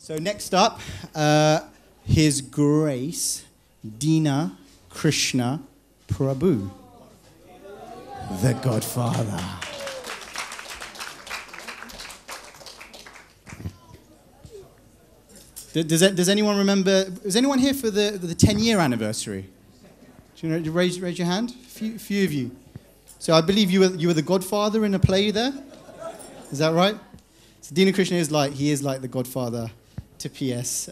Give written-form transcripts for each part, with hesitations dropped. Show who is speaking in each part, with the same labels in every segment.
Speaker 1: So next up, His Grace, Dina, Krishna, Prabhu, the Godfather. Does anyone remember? Is anyone here for the 10-year anniversary? Do you know? Raise your hand. A few of you. So I believe you were the Godfather in a play there. Is that right? So Dina Krishna is like the Godfather to PS.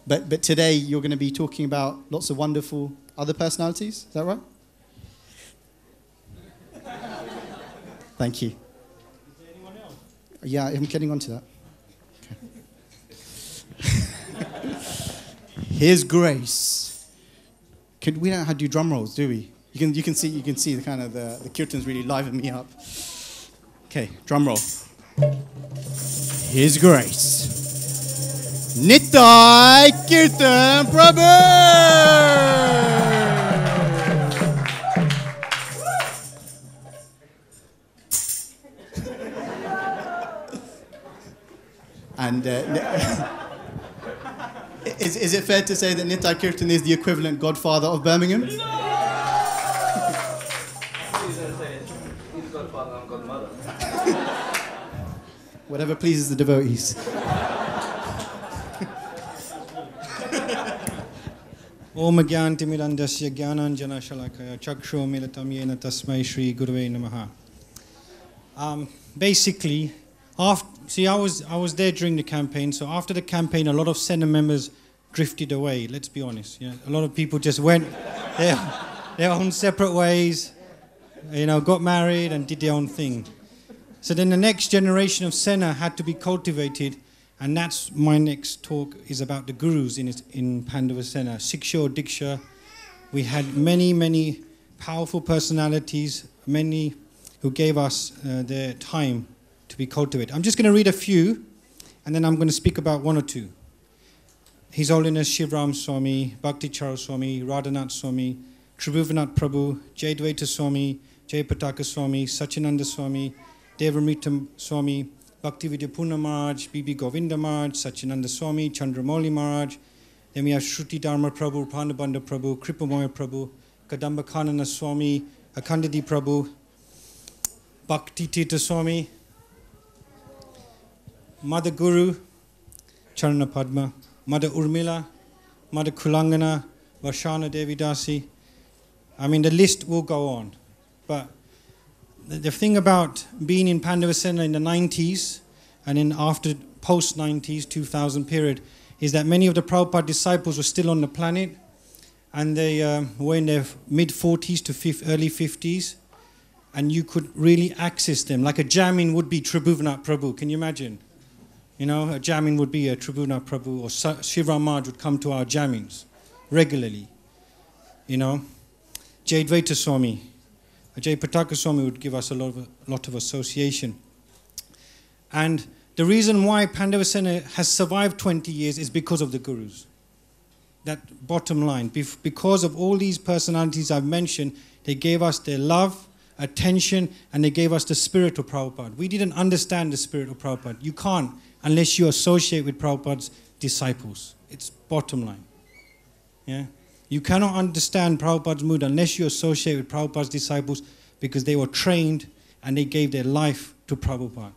Speaker 1: But today you're going to be talking about lots of wonderful other personalities. Is that right? Thank you. Is there anyone else? Yeah, I'm getting on to that. His Grace. We don't know how to do drum rolls, do we? You can see the kind of the Kirtan's really liven me up. Okay, drum roll. His Grace. Nitai Kirtan Prabhu. And is it fair to say that Nitai Kirtan is the equivalent Godfather of Birmingham?
Speaker 2: He's Godfather, I'm Godmother.
Speaker 1: Whatever pleases the devotees.
Speaker 3: Om Gyantimirandasya Gyananjana Shalakaya Chakshu Militam Yena Tasmai Shri Guruve Namaha. Basically, I was there during the campaign, so after the campaign a lot of Sena members drifted away, let's be honest. Yeah? A lot of people just went their own separate ways, got married and did their own thing. So then the next generation of Sena had to be cultivated, and that's my next talk is about the gurus in Pandava Sena. Siksha, Diksha. We had many powerful personalities, many who gave us their time to be cultivated. I'm just going to read a few, and then I'm going to speak about one or two. His Holiness Shivram Swami, Bhakti Charo Swami, Radhanath Swami, Tribhuvanath Prabhu, Jayadvaita Swami, Jayapataka Swami, Sachinanda Swami, Devamrita Swami, Bhaktivedanta Purna Maharaj, Bibi Govinda Maharaj, Sachinanda Swami, Chandramauli Maharaj. Then we have Shruti Dharma Prabhu, Pandabandha Prabhu, Kripamoya Prabhu, Kadamba Kanana Swami, Akhandadi Prabhu, Bhakti Tirtha Swami, Mother Guru, Charana Padma, Mother Urmila, Mother Kulangana, Vashana Devi Dasi. I mean, the list will go on. But the thing about being in Pandava Sena in the 90s and in after post-90s, 2000 period, is that many of the Prabhupada disciples were still on the planet, and they were in their mid-40s to early 50s, and you could really access them. Like a jamming would be Tribhuvanath Prabhu. Can you imagine? A jamming would be a Tribhuvanath Prabhu, or Shivram Maharaj would come to our jammings regularly. Jayadvaita Swami, Jayapataka Swami would give us a lot of association. And the reason why Pandava Sena has survived 20 years is because of the gurus. That bottom line. Because of all these personalities I've mentioned, they gave us their love, attention, and they gave us the spirit of Prabhupada. We didn't understand the spirit of Prabhupada. You can't unless you associate with Prabhupada's disciples. It's bottom line. Yeah? You cannot understand Prabhupada's mood unless you associate with Prabhupada's disciples, because they were trained and they gave their life to Prabhupada.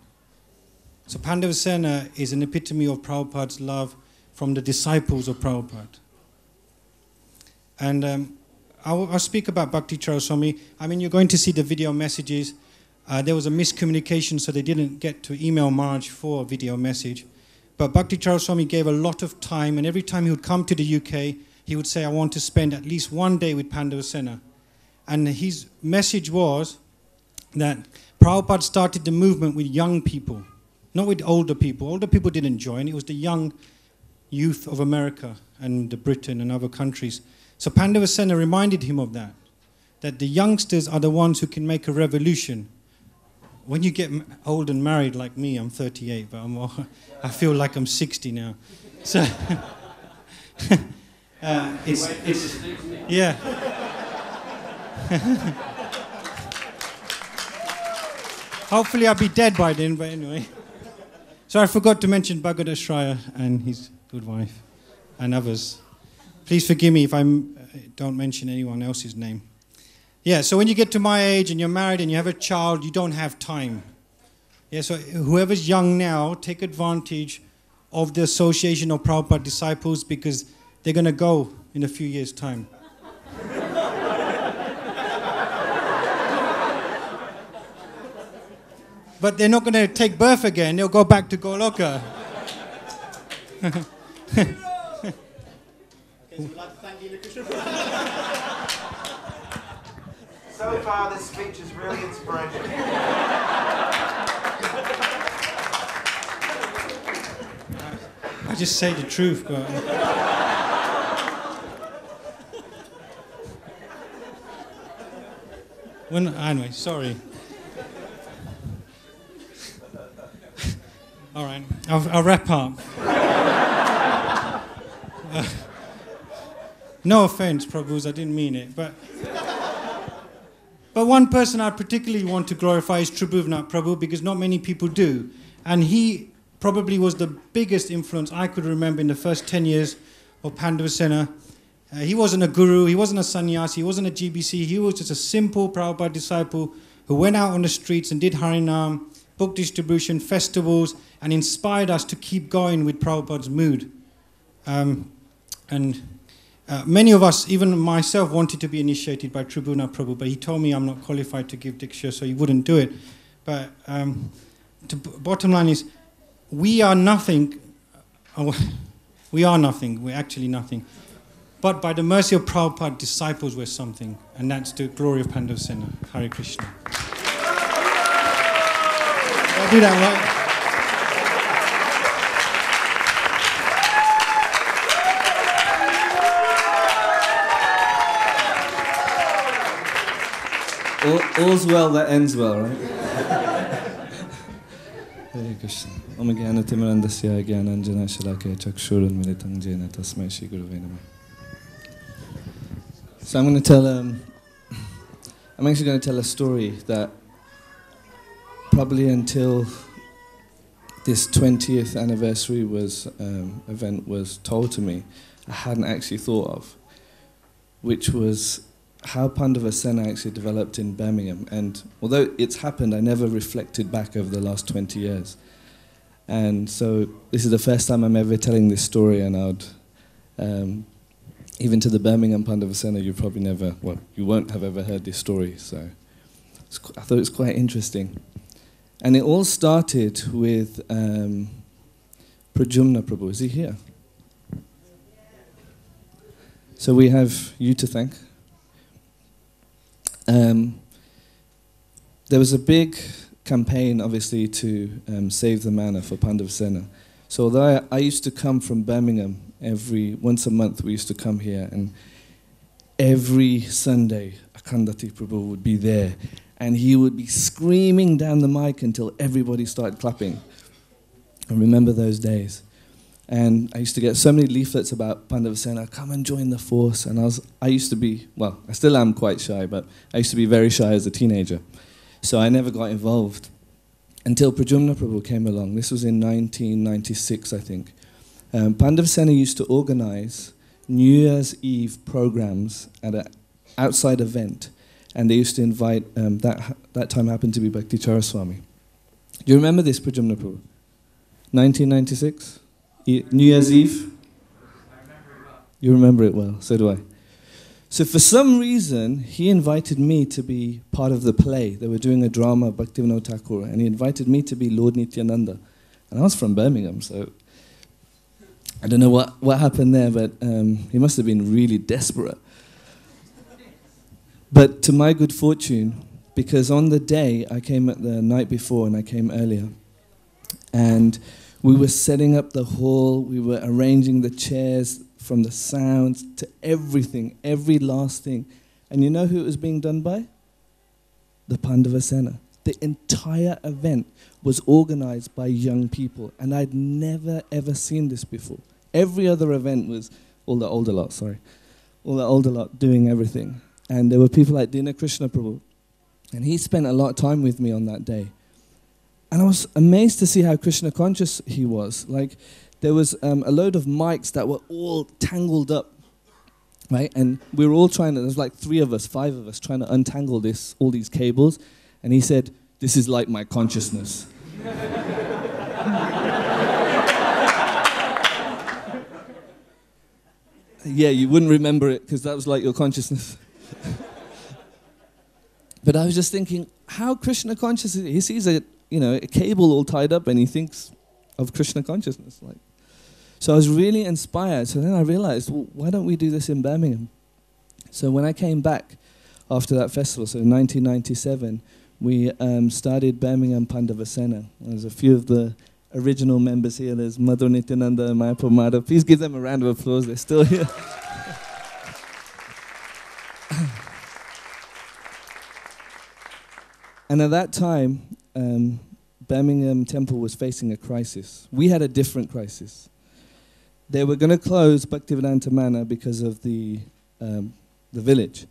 Speaker 3: So Pandava Sena is an epitome of Prabhupada's love from the disciples of Prabhupada. And I'll speak about Bhakti Charo Swami. I mean, you're going to see the video messages. There was a miscommunication, so they didn't get to email Maharaj for a video message. But Bhakti Charo Swami gave a lot of time, and every time he would come to the UK, he would say, I want to spend at least one day with Pandava Sena. And his message was that Prabhupada started the movement with young people, not with older people. Older people didn't join. It was the young youth of America and Britain and other countries. So Pandava Sena reminded him of that the youngsters are the ones who can make a revolution. When you get old and married like me, I'm 38, but I feel like I'm 60 now. So it's yeah. Hopefully I'll be dead by then, but anyway. So I forgot to mention Bhagat Ashraya and his good wife and others. Please forgive me if I don't mention anyone else's name. Yeah, so when you get to my age and you're married and you have a child, you don't have time. Yeah, so whoever's young now, take advantage of the association of Prabhupada disciples because they're going to go in a few years' time. But they're not going to take birth again. They'll go back to Goloka.
Speaker 1: So we'd like to thank Dina Krishna for
Speaker 2: So far, this speech is really inspirational.
Speaker 3: I just say the truth. But anyway, sorry. All right, I'll wrap up. No offense, Prabhus, I didn't mean it. But one person I particularly want to glorify is Tribhuvnath Prabhu because not many people do. And he probably was the biggest influence I could remember in the first 10 years of Pandava Sena. He wasn't a guru, he wasn't a sannyasi, he wasn't a GBC, he was just a simple Prabhupada disciple who went out on the streets and did Harinam, book distribution, festivals, and inspired us to keep going with Prabhupada's mood. Many of us, even myself, wanted to be initiated by Tribhuvnath Prabhu, but he told me I'm not qualified to give Diksha, so he wouldn't do it. But bottom line is, we are nothing. We are nothing. We're actually nothing. But by the mercy of Prabhupada, disciples were something, and that's the glory of Pandava Sena. Hare Krishna. Did I do that right?
Speaker 4: All's well that ends well, right? Hare Krishna. Om Jnana Timirandasya Jnananjana Shalakaya Chakshurun Militam Jena Tasmai Shri Gurave Namah. So I'm actually going to tell a story that probably until this 20th anniversary event was told to me, I hadn't actually thought of, which was how Pandava Sena actually developed in Birmingham. And although it's happened, I never reflected back over the last 20 years. And so this is the first time I'm ever telling this story, and I would, even to the Birmingham Pandava Sena, you won't have ever heard this story. So I thought it was quite interesting. And it all started with Prajumna Prabhu. Is he here? So we have you to thank. There was a big campaign, obviously, to save the manor for Pandava Sena. So although I used to come from Birmingham once a month, we used to come here, and every Sunday, Akandati Prabhu would be there, and he would be screaming down the mic until everybody started clapping. I remember those days. And I used to get so many leaflets about Pandava Sena, come and join the force. And I used to be, well, I still am quite shy, but I used to be very shy as a teenager. So I never got involved until Prajumna Prabhu came along. This was in 1996, I think. Pandava Sena used to organize New Year's Eve programs at an outside event. And they used to invite, that time happened to be Bhakti Charaswami. Do you remember this, Prajumna Prabhu? 1996? New Year's Eve? You remember it well, so do I. So for some reason, he invited me to be part of the play. They were doing a drama, Bhaktivinoda Thakur, and he invited me to be Lord Nityananda. And I was from Birmingham, so I don't know what happened there, but he must have been really desperate. But to my good fortune, because on the day, I came at the night before and I came earlier, and we were setting up the hall, we were arranging the chairs from the sounds to everything, every last thing. And you know who it was being done by? The Pandava Sena. The entire event was organized by young people, and I'd never ever seen this before. Every other event was all the older lot doing everything. And there were people like Dina Krishna Prabhu, and he spent a lot of time with me on that day. And I was amazed to see how Krishna conscious he was. Like, there was a load of mics that were all tangled up, right? And we were all trying to, there's like 5 of us trying to untangle all these cables. And he said, "This is like my consciousness." Yeah, you wouldn't remember it because that was like your consciousness. But I was just thinking, how Krishna conscious is he? He sees a cable all tied up and he thinks of Krishna consciousness. So I was really inspired. So then I realized, well, why don't we do this in Birmingham? So when I came back after that festival, so in 1997, we started Birmingham Pandava Sena. There's a few of the original members here. There's Madhur Nityananda and Mayapur Madhav. Please give them a round of applause. They're still here. And at that time, Birmingham Temple was facing a crisis. We had a different crisis. They were going to close Bhaktivedanta Manor because of the village.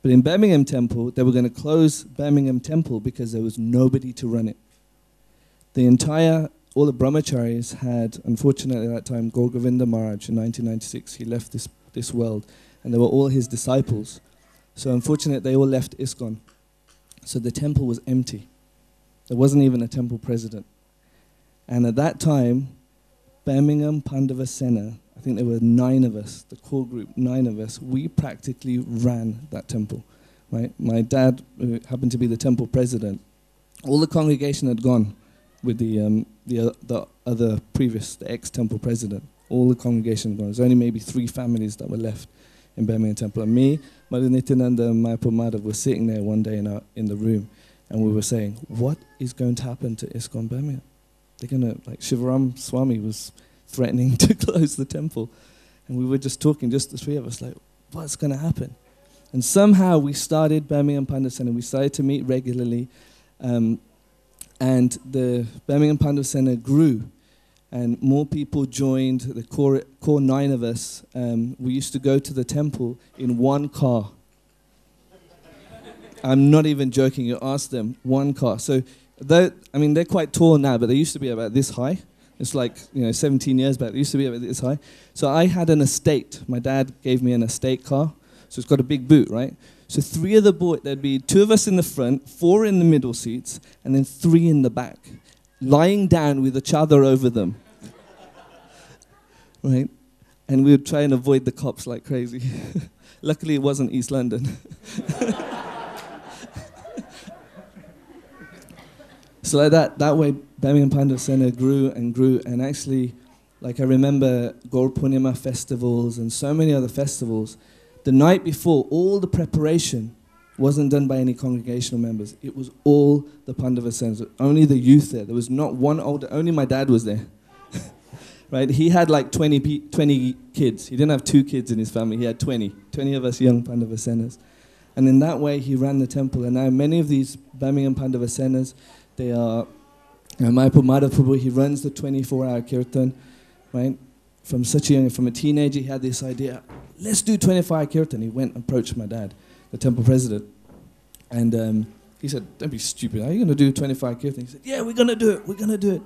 Speaker 4: But in Birmingham Temple, they were going to close Birmingham Temple because there was nobody to run it. All the brahmacharis had, unfortunately at that time, Gaur Govinda Maharaj in 1996, he left this world, and they were all his disciples. So unfortunately, they all left ISKCON. So the temple was empty. There wasn't even a temple president. And at that time, Birmingham Pandava Sena, I think there were 9 of us, the core group, 9 of us, we practically ran that temple. Right? My dad, who happened to be the temple president, all the congregation had gone with the ex-temple president. All the congregation had gone. There's only maybe 3 families that were left in Birmingham Temple. And me, Madhur Nityananda and Mayapur Madhav were sitting there one day in the room, and we were saying, what is going to happen to ISKCON Birmingham? They're going to, like, Shivaram Swami was threatening to close the temple. And we were just talking, just the 3 of us, like, what's going to happen? And somehow we started Birmingham Pandava Sena. We started to meet regularly. And the Birmingham Pandava Sena grew. And more people joined, the core 9 of us. We used to go to the temple in 1 car. I'm not even joking, you ask them, 1 car. So, they're quite tall now, but they used to be about this high. It's like, 17 years back, they used to be about this high. So I had an estate. My dad gave me an estate car. So it's got a big boot, right? So 3 of the boys, there'd be 2 of us in the front, 4 in the middle seats, and then 3 in the back, lying down with a chadar over them. Right? And we would try and avoid the cops like crazy. Luckily, it wasn't East London. So like that way, Birmingham Pandava Sena grew, and actually, like I remember Gaur Purnima festivals and so many other festivals, the night before, all the preparation wasn't done by any congregational members. It was all the Pandava Senas, only the youth there. There was not one older, only my dad was there. Right? He had like 20 kids. He didn't have 2 kids in his family. He had 20 of us young Pandava Senas. And in that way, he ran the temple. And now many of these Birmingham Pandava Senas, they are, Mayapur Madhav Prabhu, he runs the 24-hour Kirtan, right? From a teenager, he had this idea, let's do 24-hour Kirtan. He went and approached my dad, the temple president. And he said, don't be stupid, are you going to do 24-hour Kirtan? He said, yeah, we're going to do it.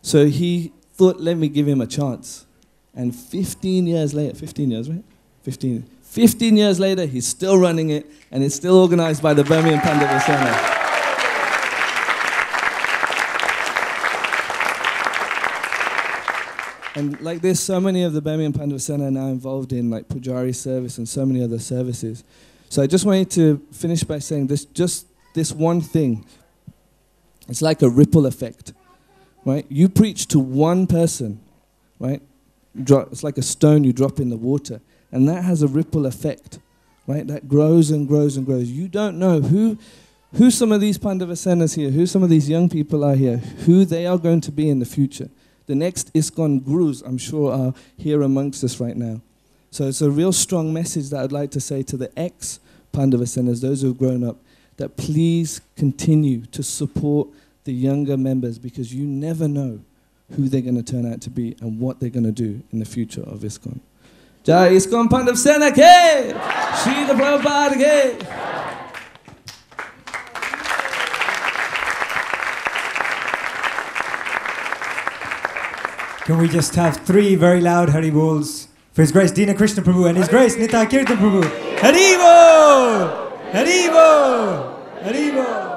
Speaker 4: So he thought, let me give him a chance. And 15 years later, 15 years, right? 15 years later, he's still running it, and it's still organized by the Birmingham Pandava Sena. And like there's so many of the Birmingham Pandava Sena now involved in like Pujari service and so many other services. So I just wanted to finish by saying this one thing. It's like a ripple effect, right? You preach to one person, right? It's like a stone you drop in the water, and that has a ripple effect, right? That grows and grows and grows. You don't know who some of these Pandava Senas here, who some of these young people are here, who they are going to be in the future. The next ISKCON gurus, I'm sure, are here amongst us right now. So it's a real strong message that I'd like to say to the ex-Pandava Senas, those who have grown up, that please continue to support the younger members, because you never know who they're going to turn out to be and what they're going to do in the future of ISKCON. Jai ISKCON Pandava Sena ke! Srila Prabhupada ke!
Speaker 5: Can we just have 3 very loud Hari Bols for His Grace Dina Krishna Prabhu and His Grace Nitai Kirtan Prabhu? Hari Bol! Hari Bol! Hari Bol!